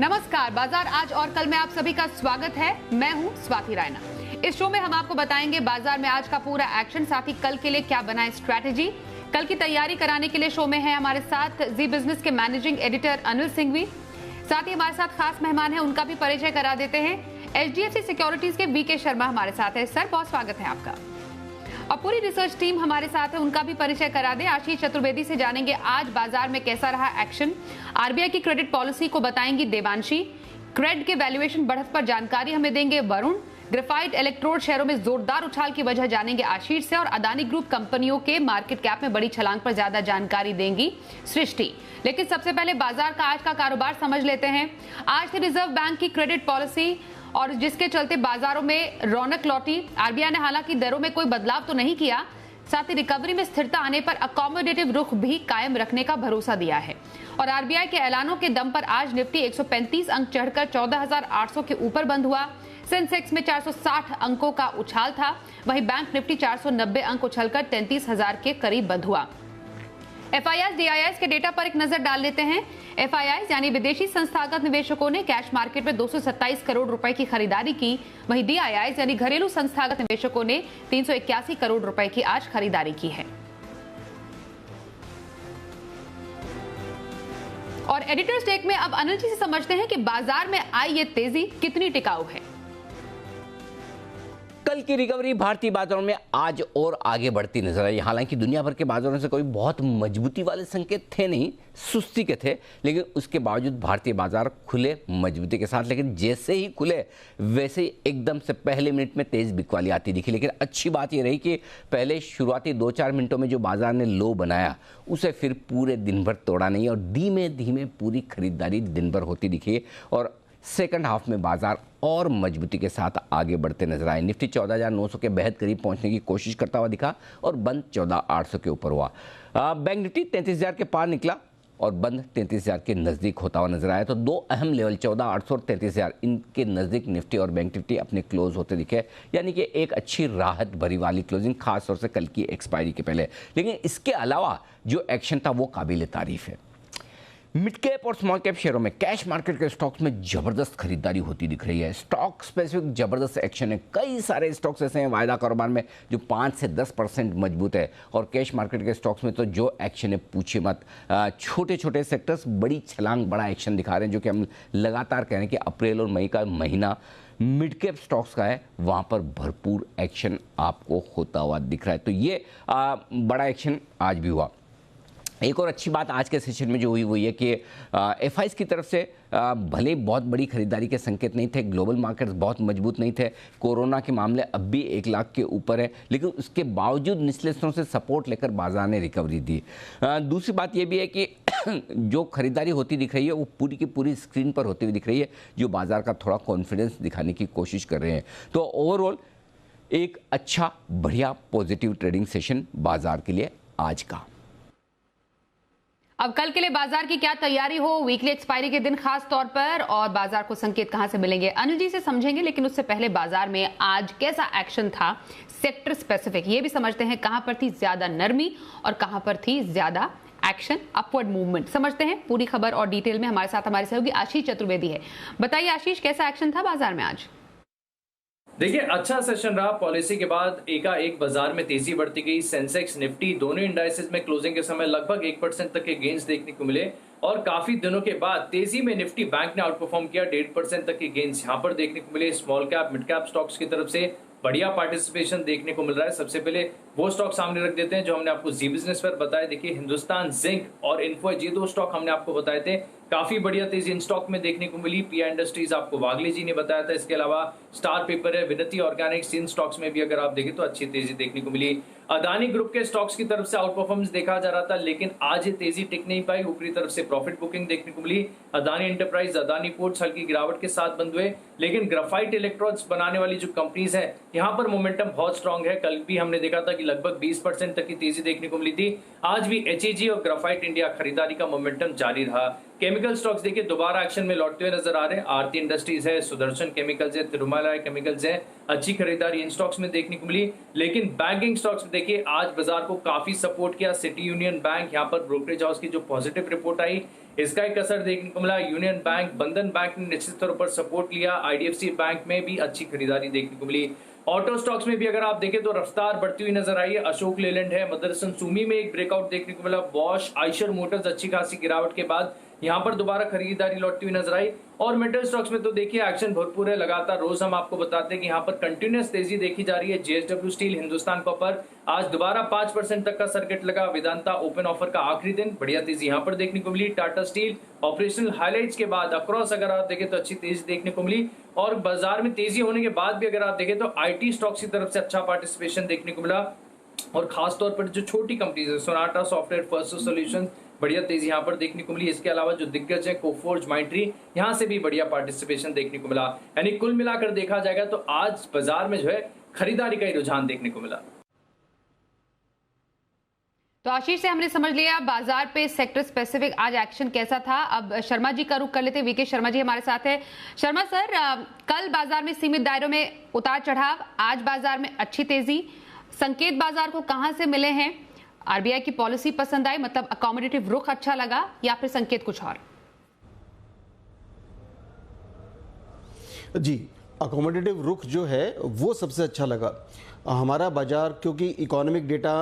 नमस्कार, बाजार आज और कल में आप सभी का स्वागत है। मैं हूं स्वाति रायना। इस शो में हम आपको बताएंगे बाजार में आज का पूरा एक्शन, साथ ही कल के लिए क्या बनाए स्ट्रैटेजी। कल की तैयारी कराने के लिए शो में है हमारे साथ जी बिजनेस के मैनेजिंग एडिटर अनिल सिंघवी। साथ ही हमारे साथ खास मेहमान है, उनका भी परिचय करा देते हैं। HDFC सिक्योरिटीज के VK शर्मा हमारे साथ है। सर, बहुत स्वागत है आपका। और पूरी रिसर्च टीम हमारे साथ है, उनका भी परिचय करा दे। आशीष चतुर्वेदी से जानेंगे आज बाजार में कैसा रहा एक्शन। RBI की क्रेडिट पॉलिसी को बताएंगी देवांशी। क्रेड के वैल्यूएशन बढ़त पर जानकारी हमें देंगे वरुण। ग्रेफाइट इलेक्ट्रोड शेयरों में जोरदार उछाल की वजह जानेंगे आशीष से। और अदानी ग्रुप कंपनियों के मार्केट कैप में बड़ी छलांग पर ज्यादा जानकारी देंगी सृष्टि। लेकिन सबसे पहले बाजार का आज का कारोबार समझ लेते हैं। आज थी रिजर्व बैंक की क्रेडिट पॉलिसी और जिसके चलते बाजारों में रौनक लौटी। RBI ने हालांकि दरों में कोई बदलाव तो नहीं किया, साथ ही रिकवरी में स्थिरता आने पर अकोमोडेटिव रुख भी कायम रखने का भरोसा दिया है। और RBI के ऐलानों के दम पर आज निफ्टी 135 अंक चढ़कर 14,800 के ऊपर बंद हुआ। सेंसेक्स में 460 अंकों का उछाल था, वहीं बैंक निफ्टी 490 अंक उछलकर 33,000 के करीब बंद हुआ। FIIs DIIs के डेटा पर एक नजर डाल लेते हैं। FIIs यानी विदेशी संस्थागत निवेशकों ने कैश मार्केट में 227 करोड़ रुपए की खरीदारी की, वहीं DIIs यानी घरेलू संस्थागत निवेशकों ने 381 करोड़ रुपए की आज खरीदारी की है। और एडिटर्स टेक में अब अनिल जी से समझते हैं कि बाजार में आई ये तेजी कितनी टिकाऊ है। कल की रिकवरी भारतीय बाजारों में आज और आगे बढ़ती नजर आई। हालांकि दुनिया भर के बाजारों से कोई बहुत मजबूती वाले संकेत थे नहीं, सुस्ती के थे, लेकिन उसके बावजूद भारतीय बाजार खुले मजबूती के साथ। लेकिन जैसे ही खुले वैसे ही एकदम से पहले मिनट में तेज बिकवाली आती दिखी। लेकिन अच्छी बात यह रही कि पहले शुरुआती 2-4 मिनटों में जो बाजार ने लो बनाया उसे फिर पूरे दिन भर तोड़ा नहीं और धीमे धीमे पूरी खरीदारी दिन भर होती दिखी। और सेकंड हाफ में बाजार और मजबूती के साथ आगे बढ़ते नजर आए। निफ्टी 14,900 के बेहद करीब पहुंचने की कोशिश करता हुआ दिखा और बंद 14,800 के ऊपर हुआ। बैंक निफ्टी 33,000 के पार निकला और बंद 33,000 के नजदीक होता हुआ नजर आया। तो दो अहम लेवल 14,800 और 33,000 इनके नजदीक निफ्टी और बैंक निफ्टी अपने क्लोज होते दिखे, यानी कि एक अच्छी राहत भरी वाली क्लोजिंग, खासतौर से कल की एक्सपायरी के पहले। लेकिन इसके अलावा जो एक्शन था वो काबिल तारीफ है। मिड कैप और स्मॉल कैप शेयरों में कैश मार्केट के स्टॉक्स में जबरदस्त खरीदारी होती दिख रही है। स्टॉक स्पेसिफिक जबरदस्त एक्शन है। कई सारे स्टॉक्स ऐसे हैं वायदा कारोबार में जो 5 से 10% मजबूत है। और कैश मार्केट के स्टॉक्स में तो जो एक्शन है पूछे मत। छोटे छोटे सेक्टर्स बड़ी छलांग बड़ा एक्शन दिखा रहे हैं, जो कि हम लगातार कह रहे हैं कि अप्रैल और मई का महीना मिड कैप स्टॉक्स का है, वहाँ पर भरपूर एक्शन आपको होता हुआ दिख रहा है। तो ये बड़ा एक्शन आज भी हुआ। एक और अच्छी बात आज के सेशन में जो हुई वो ये कि FIs की तरफ से भले बहुत बड़ी खरीदारी के संकेत नहीं थे, ग्लोबल मार्केट्स बहुत मजबूत नहीं थे, कोरोना के मामले अब भी 1 लाख के ऊपर है, लेकिन उसके बावजूद निचले स्तरों से सपोर्ट लेकर बाजार ने रिकवरी दी। दूसरी बात ये भी है कि जो खरीदारी होती दिख रही है वो पूरी की पूरी स्क्रीन पर होती हुई दिख रही है, जो बाजार का थोड़ा कॉन्फिडेंस दिखाने की कोशिश कर रहे हैं। तो ओवरऑल एक अच्छा बढ़िया पॉजिटिव ट्रेडिंग सेशन बाजार के लिए आज का। अब कल के लिए बाजार की क्या तैयारी हो, वीकली एक्सपायरी के दिन खास तौर पर, और बाजार को संकेत कहां से मिलेंगे, अनिल जी से समझेंगे। लेकिन उससे पहले बाजार में आज कैसा एक्शन था सेक्टर स्पेसिफिक, ये भी समझते हैं। कहां पर थी ज्यादा नरमी और कहां पर थी ज्यादा एक्शन, अपवर्ड मूवमेंट, समझते हैं पूरी खबर और डिटेल में। हमारे साथ हमारे सहयोगी आशीष चतुर्वेदी है। बताइए आशीष, कैसा एक्शन था बाजार में आज? देखिए, अच्छा सेशन रहा। पॉलिसी के बाद एकाएक बाजार में तेजी बढ़ती गई। सेंसेक्स निफ्टी दोनों इंडाइसेस में क्लोजिंग के समय लगभग 1% तक के गेन्स देखने को मिले और काफी दिनों के बाद तेजी में निफ्टी बैंक ने आउट परफॉर्म किया। 1.5% तक के गेन्स यहाँ पर देखने को मिले। Small cap mid cap stocks की तरफ से बढ़िया पार्टिसिपेशन देखने को मिल रहा है। सबसे पहले वो स्टॉक सामने रख देते हैं जो हमने आपको जी बिजनेस पर बताए। देखिए, हिंदुस्तान जिंक और इन्फो, ये दो स्टॉक हमने आपको बताए थे। काफी बढ़िया तेजी इन स्टॉक में देखने को मिली। PI इंडस्ट्रीज आपको वागले जी ने बताया था। इसके अलावा स्टार पेपर है, विनती ऑर्गेनिक्स, इन स्टॉक्स में भी अगर आप देखें तो अच्छी तेजी देखने को मिली। अदानी ग्रुप के स्टॉक्स की तरफ से आउट परफॉर्मेंस देखा जा रहा था, लेकिन आज ये तेजी टिक नहीं पाई। ऊपरी तरफ से प्रॉफिट बुकिंग देखने को मिली। अदानी एंटरप्राइज, अदानी पोर्ट्स हल्की गिरावट के साथ बंद हुए, लेकिन ग्राफाइट इलेक्ट्रोड्स बनाने वाली जो कंपनीज है यहाँ पर मोमेंटम बहुत स्ट्रांग है। कल भी हमने देखा था कि लगभग 20% तक की तेजी देखने को मिली थी। आज भी HEG और ग्राफाइट इंडिया खरीदारी का मोमेंटम जारी रहा। केमिकल स्टॉक्स देखिए दोबारा एक्शन में लौटते हुए नजर आ रहे हैं। आरती इंडस्ट्रीज है, सुदर्शन केमिकल्स है, तिरुमला केमिकल्स है, अच्छी खरीदारी इन स्टॉक्स में देखने को मिली। लेकिन बैंकिंग स्टॉक्स में देखिए आज बाजार को काफी सपोर्ट किया। सिटी यूनियन बैंक, यहाँ पर ब्रोकरेज हाउस की जो पॉजिटिव रिपोर्ट आई इसका एक असर देखने को मिला। यूनियन बैंक, बंधन बैंक ने निश्चित तौर पर सपोर्ट लिया। आईडीएफसी बैंक में भी अच्छी खरीदारी देखने को मिली। ऑटो स्टॉक्स में भी अगर आप देखें तो रफ्तार बढ़ती हुई नजर आई है। अशोक लेलैंड है, मदरसन सुमी में एक ब्रेकआउट देखने को मिला। बॉश, आइशर मोटर्स अच्छी खासी गिरावट के बाद यहां पर दोबारा खरीदारी लौटती हुई नजर आई। और मेटल स्टॉक्स में तो देखिए एक्शन भरपूर है। लगातार रोज हम आपको बताते हैं कि यहां पर कंटिन्यूअस तेजी देखी जा रही है। जेएसडब्ल्यू स्टील, हिंदुस्तान कॉपर आज दोबारा 5% तक का सर्किट लगा। वेदांता ओपन ऑफर का आखिरी दिन, बढ़िया तेजी यहां पर देखने को मिली। टाटा स्टील ऑपरेशनल हाइलाइट्स के बाद अक्रॉस अगर आप देखें तो अच्छी तेजी देखने को मिली। और बाजार में तेजी होने के बाद भी अगर आप देखें तो आईटी स्टॉक्स की तरफ से अच्छा पार्टिसिपेशन देखने को मिला। और खासतौर पर जो छोटी कंपनीज है, सोनाटा सॉफ्टवेयर, फर्स्ट सॉल्यूशंस, बढ़िया तेजी यहां पर देखने को मिली। इसके अलावा जो दिग्गज है कोफोर्ज, माइंट्री, यहां से भी बढ़िया पार्टिसिपेशन देखने को मिला। यानी कुल मिलाकर देखा जाएगा तो आज बाजार में जो है खरीदारी का ही रुझान देखने को मिला। तो आशीष से हमने समझ लिया बाजार पे सेक्टर स्पेसिफिक आज एक्शन कैसा था। अब शर्मा जी का रुख कर लेते हैं। वीके शर्मा जी हमारे साथ है। शर्मा सर, कल बाजार में सीमित दायरों में उतार चढ़ाव, आज बाजार में अच्छी तेजी, संकेत बाजार को कहां से मिले हैं? आरबीआई की पॉलिसी पसंद आई, मतलब अकोमोडेटिव रुख अच्छा लगा, या फिर संकेत कुछ और? जी, अकोमोडेटिव रुख जो है वो सबसे अच्छा लगा हमारा बाजार, क्योंकि इकोनॉमिक डेटा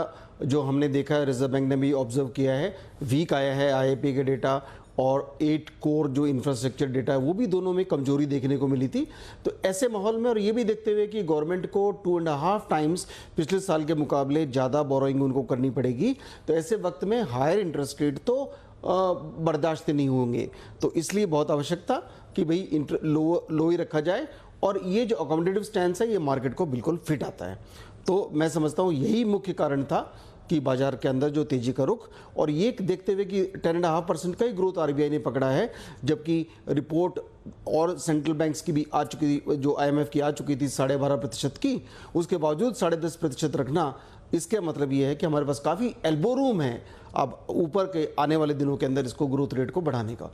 जो हमने देखा है, रिजर्व बैंक ने भी ऑब्जर्व किया है, वीक आया है। आईआईपी के डेटा और 8 कोर जो इंफ्रास्ट्रक्चर डेटा है वो भी दोनों में कमजोरी देखने को मिली थी। तो ऐसे माहौल में, और ये भी देखते हुए कि गवर्नमेंट को 2.5 टाइम्स पिछले साल के मुकाबले ज़्यादा बोरोइंग उनको करनी पड़ेगी, तो ऐसे वक्त में हायर इंटरेस्ट रेट तो बर्दाश्त नहीं होंगे। तो इसलिए बहुत आवश्यक था कि भाई लो ही रखा जाए, और ये जो अकोमोडेटिव स्टैंस है ये मार्केट को बिल्कुल फिट आता है। तो मैं समझता हूँ यही मुख्य कारण था कि बाजार के अंदर जो तेजी का रुख, और ये देखते हुए कि 10.5% का ही ग्रोथ आरबीआई ने पकड़ा है, जबकि रिपोर्ट और सेंट्रल बैंक्स की भी आ चुकी थी, जो आईएमएफ की आ चुकी थी 12.5% की, उसके बावजूद 10.5% रखना, इसका मतलब ये है कि हमारे पास काफ़ी एल्बो रूम है अब ऊपर के आने वाले दिनों के अंदर इसको ग्रोथ रेट को बढ़ाने का।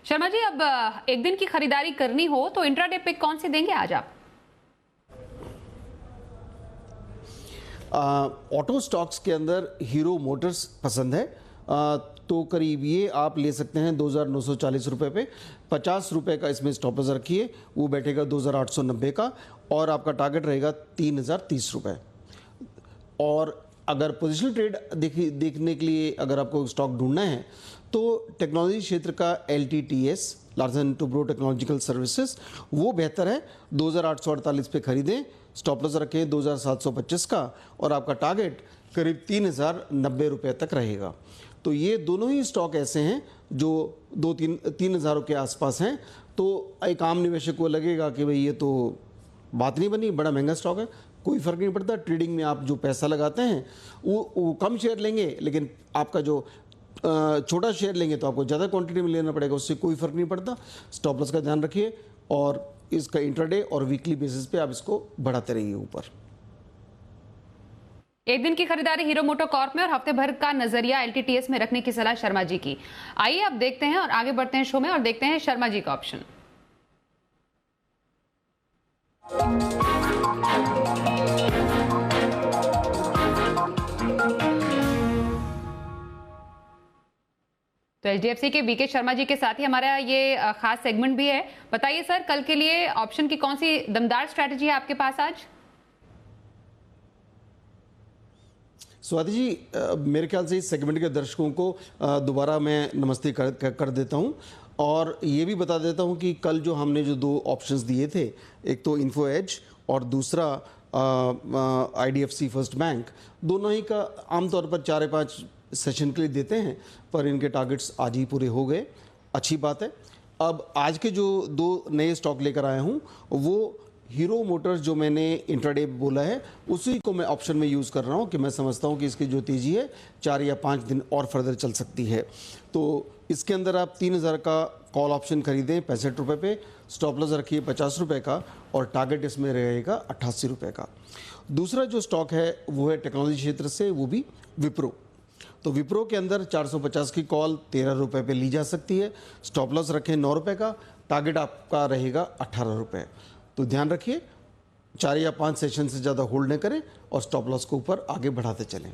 शर्मा जी, अब एक दिन की खरीदारी करनी हो तो इंट्राडे पिक कौन से देंगे आज आप? ऑटो स्टॉक्स के अंदर हीरो मोटर्स पसंद है, तो करीब ये आप ले सकते हैं 2,940 रुपये पे। 50 रुपये का इसमें स्टॉप लॉस रखिए, वो बैठेगा 2,890 का, और आपका टारगेट रहेगा 3,030 रुपये। और अगर पोजिशनल ट्रेड देखने के लिए अगर आपको स्टॉक ढूंढना है तो टेक्नोलॉजी क्षेत्र का LTTS, Larsen Toubro technological services, वो बेहतर है। 2,848 पे खरीदें, स्टॉप लॉस रखें 2,725 का, और आपका टारगेट करीब 3,090 रुपये तक रहेगा। तो ये दोनों ही स्टॉक ऐसे हैं जो 3,000 के आसपास हैं। तो एक आम निवेशक को लगेगा कि भाई ये तो बात नहीं बनी, बड़ा महंगा स्टॉक है। कोई फ़र्क नहीं पड़ता, ट्रेडिंग में आप जो पैसा लगाते हैं वो कम शेयर लेंगे, लेकिन आपका जो छोटा शेयर लेंगे तो आपको ज़्यादा क्वांटिटी में लेना पड़ेगा, उससे कोई फ़र्क नहीं पड़ता। स्टॉप लॉस का ध्यान रखिए, और इसका इंट्राडे और वीकली बेसिस पे आप इसको बढ़ाते रहिए ऊपर। एक दिन की खरीदारी हीरो मोटो कॉर्प में और हफ्ते भर का नजरिया LTTS में रखने की सलाह शर्मा जी की। आइए अब देखते हैं और आगे बढ़ते हैं शो में और देखते हैं शर्मा जी का ऑप्शन। तो HDFC के वीके शर्मा जी के साथ ही हमारा ये खास सेगमेंट भी है। बताइए सर, कल के लिए ऑप्शन की कौन सी दमदार स्ट्रैटेजी है आपके पास आज? स्वाति जी, मेरे ख्याल से इस सेगमेंट के दर्शकों को दोबारा मैं नमस्ते कर देता हूं, और ये भी बता देता हूं कि कल जो हमने जो 2 ऑप्शंस दिए थे, एक तो इन्फो एज और दूसरा IDFC फर्स्ट बैंक, दोनों ही का आमतौर पर 4 या 5 सेशन के लिए देते हैं, पर इनके टारगेट्स आज ही पूरे हो गए, अच्छी बात है। अब आज के जो 2 नए स्टॉक लेकर आया हूँ वो हीरो मोटर्स, जो मैंने इंट्राडे बोला है उसी को मैं ऑप्शन में यूज़ कर रहा हूँ कि मैं समझता हूँ कि इसकी जो तेज़ी है 4 या 5 दिन और फर्दर चल सकती है। तो इसके अंदर आप 3,000 का कॉल ऑप्शन खरीदें 65 रुपये पे, स्टॉप लॉस रखिए 50 रुपये का, और टारगेट इसमें रहेगा 88 रुपये का। दूसरा जो स्टॉक है वो है टेक्नोलॉजी क्षेत्र से, वो भी विप्रो। तो विप्रो के अंदर 450 की कॉल 13 रुपए पे ली जा सकती है। स्टॉप लॉस रखें 9 रुपए का, टारगेट आपका रहेगा 18 रुपए। तो ध्यान रखिए 4 या 5 सेशन से ज़्यादा होल्ड न करें और स्टॉप लॉस को ऊपर आगे बढ़ाते चलें।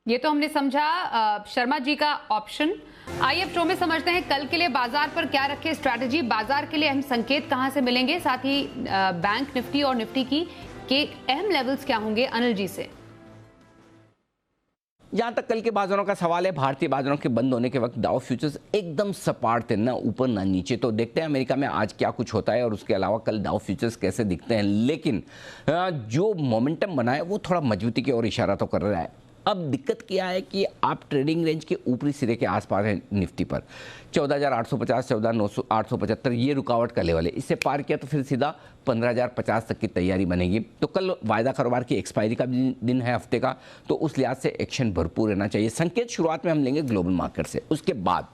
ये तो हमने समझा शर्मा जी का ऑप्शन। आइए अब शो में समझते हैं कल के लिए बाजार पर क्या रखे स्ट्रैटेजी, बाजार के लिए अहम संकेत कहां से मिलेंगे, साथ ही बैंक निफ्टी और निफ्टी के अहम लेवल्स क्या होंगे। अनिल जी से जहां तक कल के बाजारों का सवाल है, भारतीय बाजारों के बंद होने के वक्त डाउ फ्यूचर्स एकदम सपाट थे, ना ऊपर ना नीचे। तो देखते हैं अमेरिका में आज क्या कुछ होता है और उसके अलावा कल डाउ फ्यूचर्स कैसे दिखते हैं। लेकिन जो मोमेंटम बना है वो थोड़ा मजबूती की ओर इशारा तो कर रहा है। अब दिक्कत क्या है कि आप ट्रेडिंग रेंज के ऊपरी सिरे के आसपास हैं निफ्टी पर 14,850, 14,875 ये रुकावट का लेवल है। इससे पार किया तो फिर सीधा 15,050 तक की तैयारी बनेगी। तो कल वायदा कारोबार की एक्सपायरी का भी दिन है हफ्ते का, तो उस लिहाज से एक्शन भरपूर रहना चाहिए। संकेत शुरुआत में हम लेंगे ग्लोबल मार्केट से, उसके बाद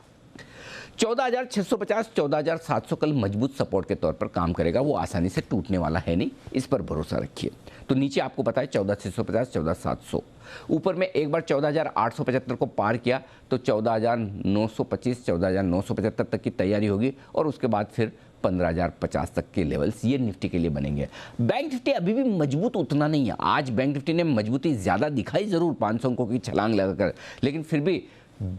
14,650, 14,700 कल मजबूत सपोर्ट के तौर पर काम करेगा। वो आसानी से टूटने वाला है नहीं, इस पर भरोसा रखिए। तो नीचे आपको पता है 14,650, 14,700। ऊपर में एक बार 14,875 को पार किया तो 14,925, 14,975 तक की तैयारी होगी और उसके बाद फिर 15,050 तक के लेवल्स ये निफ्टी के लिए बनेंगे। बैंक निफ्टी अभी भी मजबूत उतना नहीं है। आज बैंक निफ्टी ने मजबूती ज़्यादा दिखाई ज़रूर 500 अंकों की छलांग लगाकर, लेकिन फिर भी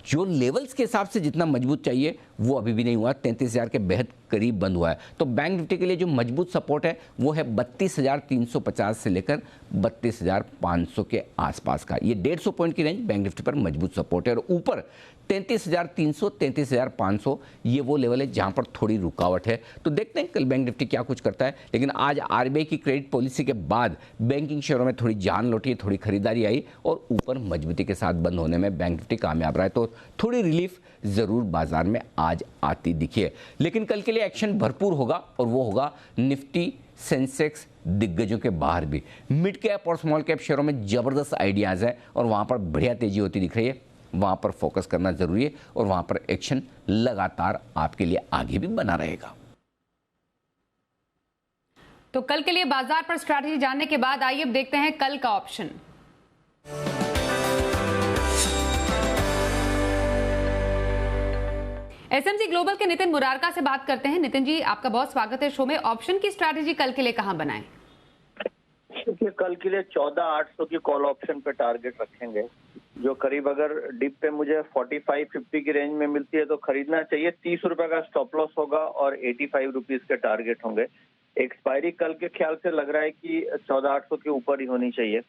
जो लेवल्स के हिसाब से जितना मजबूत चाहिए वो अभी भी नहीं हुआ। 33,000 के बेहद करीब बंद हुआ है। तो बैंक निफ्टी के लिए जो मजबूत सपोर्ट है वो है 32,350 से लेकर 32,500 के आसपास का। ये 150 पॉइंट की रेंज बैंक निफ्टी पर मजबूत सपोर्ट है। और ऊपर 33,300, 33,500 ये वो लेवल है जहां पर थोड़ी रुकावट है। तो देखते हैं कल बैंक निफ्टी क्या कुछ करता है। लेकिन आज आरबीआई की क्रेडिट पॉलिसी के बाद बैंकिंग शेयरों में थोड़ी जान लौटी, थोड़ी खरीदारी आई और ऊपर मजबूती के साथ बंद होने में बैंक निफ्टी कामयाब रहा है। तो थोड़ी रिलीफ जरूर बाजार में आज आती दिखी है। लेकिन कल के लिए एक्शन भरपूर होगा और वो होगा निफ्टी, सेंसेक्स, दिग्गजों के बाहर भी। मिड कैप और स्मॉल कैप शेयरों में जबरदस्त आइडियाज है और वहां पर बढ़िया तेजी होती दिख रही है। वहां पर फोकस करना जरूरी है और वहां पर एक्शन लगातार आपके लिए आगे भी बना रहेगा। तो कल के लिए बाजार पर स्ट्रैटेजी जानने के बाद आइए अब देखते हैं कल का ऑप्शन। एसएमसी ग्लोबल के नितिन मुरारका से बात करते हैं। नितिन जी, आपका बहुत स्वागत है शो में। ऑप्शन की स्ट्रैटेजी कल के लिए कहां बनाएं? देखिए, कल के लिए 14,800 की कॉल ऑप्शन पे टारगेट रखेंगे, जो करीब अगर डिप पे मुझे 45-50 की रेंज में मिलती है तो खरीदना चाहिए। 30 रुपए का स्टॉप लॉस होगा और 85 रुपीज के टारगेट होंगे। एक्सपायरी कल के ख्याल से लग रहा है कि 14,800 के ऊपर ही होनी चाहिए।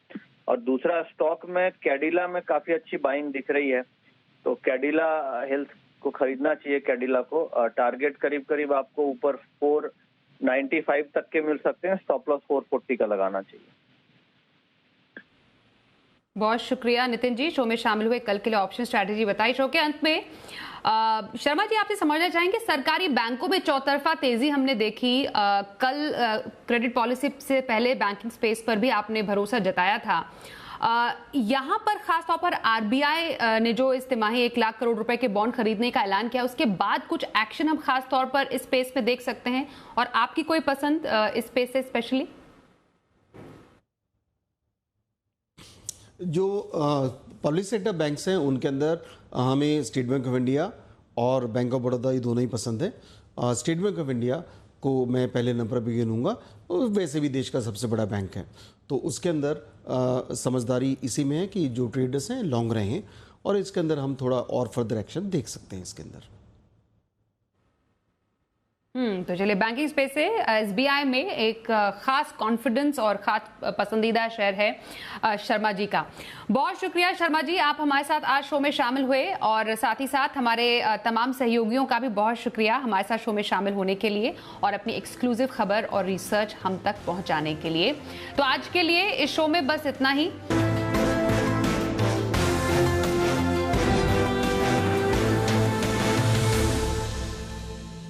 और दूसरा, स्टॉक में कैडिला में काफी अच्छी बाइंग दिख रही है, तो कैडिला हेल्थ को खरीदना चाहिए। कैडिला को टारगेट करीब करीब आपको ऊपर 495 तक के मिल सकते हैं। स्टॉप लॉस 440 का लगाना चाहिए। बहुत शुक्रिया नितिन जी, शो में शामिल हुए, कल के लिए ऑप्शन स्ट्रैटेजी बताई। शो के अंत में शर्मा जी आपसे समझना चाहेंगे, सरकारी बैंकों में चौतरफा तेजी हमने देखी। कल क्रेडिट पॉलिसी से पहले बैंकिंग स्पेस पर भी आपने भरोसा जताया था। यहां पर खासतौर पर आरबीआई ने जो इस तिमाही 1 लाख करोड़ रुपए के बॉन्ड खरीदने का ऐलान किया, उसके बाद कुछ एक्शन हम खास तौर पर इस स्पेस में देख सकते हैं, और आपकी कोई पसंद इस स्पेस से स्पेशली? जो पब्लिक सेक्टर बैंक्स हैं उनके अंदर हमें स्टेट बैंक ऑफ इंडिया और बैंक ऑफ बड़ौदा ये दोनों ही पसंद है। स्टेट बैंक ऑफ इंडिया को मैं पहले नंबर पर गिनूंगा, वैसे भी देश का सबसे बड़ा बैंक है, तो उसके अंदर समझदारी इसी में है कि जो ट्रेडर्स हैं लॉन्ग रहें, और इसके अंदर हम थोड़ा और फर्दर एक्शन देख सकते हैं इसके अंदर। तो चलिए, बैंकिंग स्पेस से एसबीआई में एक खास कॉन्फिडेंस और खास पसंदीदा शेयर है शर्मा जी का। बहुत शुक्रिया शर्मा जी, आप हमारे साथ आज शो में शामिल हुए, और साथ ही साथ हमारे तमाम सहयोगियों का भी बहुत शुक्रिया हमारे साथ शो में शामिल होने के लिए और अपनी एक्सक्लूसिव खबर और रिसर्च हम तक पहुंचाने के लिए। तो आज के लिए इस शो में बस इतना ही।